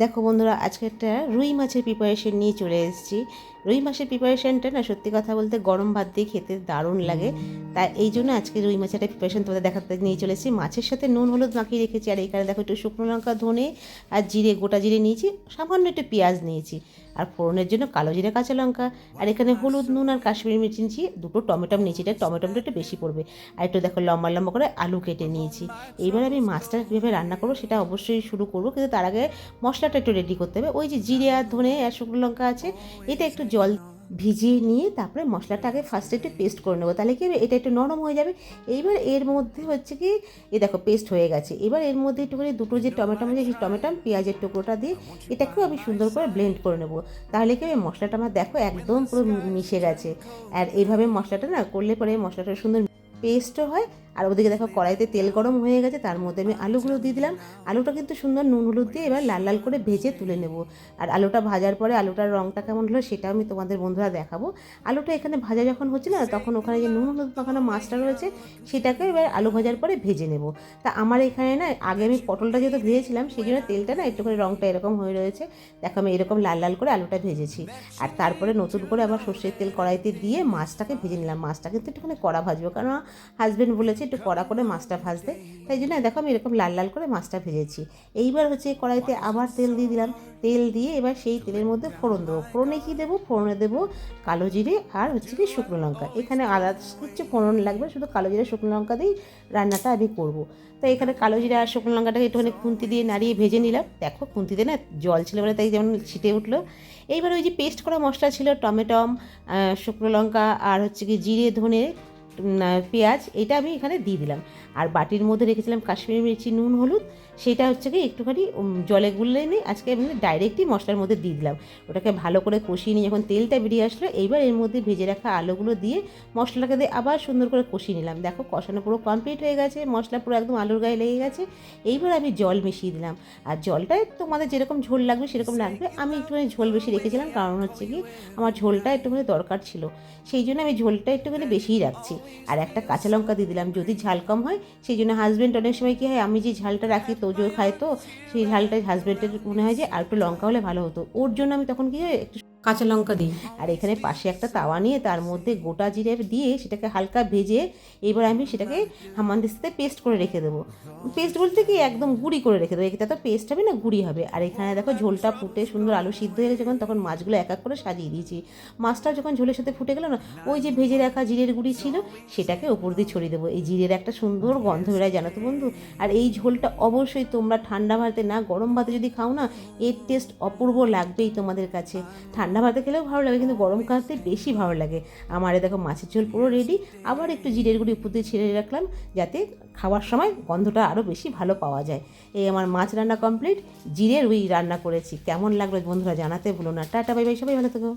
দেখো বন্ধুরা, আজকে একটা রুই মাছের প্রিপারেশন নিয়ে চলে এসেছি। রুই মাছের প্রিপারেশনটা না সত্যি কথা বলতে গরম ভাত দিয়ে খেতে দারুণ লাগে। তাই এই জন্য আজকে রুই মাছের একটা প্রিপারেশন তোমাদের দেখাতে নিয়ে চলে এসেছি। মাছের সাথে নুন হলুদ মাখিয়ে রেখেছি, আর এখানে দেখো একটু শুকনো লঙ্কা, ধনে আর জিরে, গোটা জিরে নিয়েছি, সামান্য একটু পেঁয়াজ নিয়েছি, আর ফোড়নের জন্য কালো জিরে, কাঁচা লঙ্কা, আর এখানে হলুদ, নুন আর কাশ্মীরি মির্চ নিয়েছি, দুটো টমেটো নিয়েছি, এটা টমেটোটা একটু বেশি পড়বে, আর একটু দেখো লম্বা লম্বা করে আলু কেটে নিয়েছি। এইবার আমি মাছটা কীভাবে রান্না করবো সেটা অবশ্যই শুরু করবো, কিন্তু তার আগে মশলাটা একটু রেডি করতে হবে। ওই যে জিরে আর ধনে আর শুকনো লঙ্কা আছে, এটা একটু জল ভিজিয়ে নিয়ে তারপরে মশলাটা আগে ফার্স্টে একটু পেস্ট করে নেবো, তাহলে কি হবে, এটা একটু নরম হয়ে যাবে। এইবার এর মধ্যে হচ্ছে কি, এ দেখো পেস্ট হয়ে গেছে। এবার এর মধ্যে একটুখানি দুটো যে টমেটো আছে সেই টমেটো পেঁয়াজের টুকরোটা দিয়ে এটাকেও আমি সুন্দর করে ব্লেন্ড করে নেবো। তাহলে কি হবে, মশলাটা আমার দেখো একদম পুরো মিশে গেছে। আর এইভাবে মশলাটা না করলে পরে মশলাটা সুন্দর পেস্টও হয়। আর ওদিকে দেখো কড়াইতে তেল গরম হয়ে গেছে, তার মধ্যে আমি আলুগুলো দিয়ে দিলাম। আলুটা কিন্তু সুন্দর নুন হলুদ দিয়ে এবার লাল লাল করে ভেজে তুলে নেব। আর আলুটা ভাজার পরে আলুটার রঙটা কেমন হলো সেটাও আমি তোমাদের বন্ধুরা দেখাবো। আলুটা এখানে ভাজা যখন হচ্ছে না, তখন ওখানে যে নুন হলুদ মাখানো মাছটা রয়েছে সেটাকে এবার আলু ভাজার পরে ভেজে নেব। তা আমার এখানে না আগে আমি পটলটা যেহেতু ভেজেছিলাম সেই জন্য তেলটা না একটুখানি রঙটা এরকম হয়ে রয়েছে। দেখো আমি এরকম লাল লাল করে আলুটা ভেজেছি। আর তারপরে নতুন করে আবার সর্ষের তেল কড়াইতে দিয়ে মাছটাকে ভেজে নিলাম। মাছটা কিন্তু একটুখানি কড়া ভাজবো, কারণ হাজব্যান্ড বলেছে একটু কড়া করে মাছটা ভাজতে, তাই জন্য দেখো আমি এরকম লাল লাল করে মাছটা ভেজেছি। এইবার হচ্ছে কড়াইতে আবার তেল দিয়ে দিলাম। তেল দিয়ে এবার সেই তেলের মধ্যে ফোড়ন দেবো। ফোড়নে কী দেবো, ফোড়নে দেবো কালো জিরে আর হচ্ছে কি শুকনো লঙ্কা। এখানে আলাদা কিছু ফোড়ন লাগবে, শুধু কালো জিরে শুকনো লঙ্কা দিয়েই রান্নাটা আমি করবো। তো এখানে কালো জিরে আর শুকনো লঙ্কাটাকে একটুখানি খুন্তি দিয়ে নাড়িয়ে ভেজে নিলাম। দেখো খুন্তিতে না জল ছিল বলে তাই যেমন ছিটে উঠলো। এইবার ওই যে পেস্ট করা মশলা ছিল, টমেটম, শুকনো লঙ্কা আর হচ্ছে কি জিরে, ধনে, পেঁয়াজ, এটা আমি এখানে দিয়ে দিলাম। আর বাটির মধ্যে রেখেছিলাম কাশ্মীরি মির্চি, নুন হলুদ, সেটা হচ্ছে কি একটুখানি জলে গুলে নিয়ে আজকে আমি ডাইরেক্টই মশলার মধ্যে দিয়ে দিলাম। ওটাকে ভালো করে কষিয়ে নিয়ে যখন তেলটা বেরিয়ে আসলো, এইবার এর মধ্যে ভেজে রাখা আলুগুলো দিয়ে মশলাটাকে দিয়ে আবার সুন্দর করে কষিয়ে নিলাম। দেখো কষানো পুরো কমপ্লিট হয়ে গেছে, মশলা পুরো একদম আলুর গায়ে লেগে গেছে। এইবার আমি জল মিশিয়ে দিলাম। আর জলটা তোমাদের যেরকম ঝোল লাগবে সেরকম লাগবে। আমি একটুখানি ঝোল বেশি রেখেছিলাম, কারণ হচ্ছে কি আমার ঝোলটা একটুখানি দরকার ছিল, সেই জন্য আমি ঝোলটা একটুখানি বেশিই রাখছি। আর একটা কাঁচা লঙ্কা দিয়ে দিলাম, যদি ঝাল কম হয় সেই জন্য হাজব্যান্ড অনেক সময় কী হয়, আমি যে ঝালটা রাখি তোজো খায়, তো সেই ঝালটা হাজব্যান্ডের মনে হয় যে আর একটু লঙ্কা হলে ভালো হতো, ওর জন্য আমি তখন কী হয় একটু কাঁচা লঙ্কা দিই। আর এখানে পাশে একটা তাওয়া নিয়ে তার মধ্যে গোটা জিরে দিয়ে সেটাকে হালকা ভেজে এবার আমি সেটাকে হামানদিস্তাতে পেস্ট করে রেখে দেবো। পেস্ট বলতে কি একদম গুঁড়ি করে রেখে দেবো, এটা তো পেস্ট হবে না, গুঁড়ি হবে। আর এখানে দেখো ঝোলটা ফুটে সুন্দর আলু সিদ্ধ হয়ে গেছে যখন, তখন মাছগুলো এক এক করে সাজিয়ে দিয়েছি। মাছটা যখন ঝোলের সাথে ফুটে গেল না, ওই যে ভেজে রাখা জিরের গুঁড়ি ছিল সেটাকে ওপর দিয়ে ছড়িয়ে দেবো। এই জিরের একটা সুন্দর গন্ধ বেরোয়, জানো তো বন্ধু। আর এই ঝোলটা অবশ্যই তোমরা ঠান্ডা ভাতে না গরম ভাতে যদি খাও না, এর টেস্ট অপূর্ব লাগবেই তোমাদের কাছে। ঠান্ডা ভাতে খেলেও ভালো লাগে, কিন্তু গরম খাওয়াতে বেশি ভালো লাগে। আমার দেখো মাছের ঝোল পুরো রেডি। আবার একটু জিরের গুঁড়ি উপর দিয়ে ছেড়ে রাখলাম, যাতে খাওয়ার সময় গন্ধটা আরও বেশি ভালো পাওয়া যায়। এই আমার মাছ রান্না কমপ্লিট। জিরে রুই রান্না করেছি, কেমন লাগলো বন্ধুরা জানাতে ভুলো না। টাটা বাই বাই, সবাই ভালো থেকো।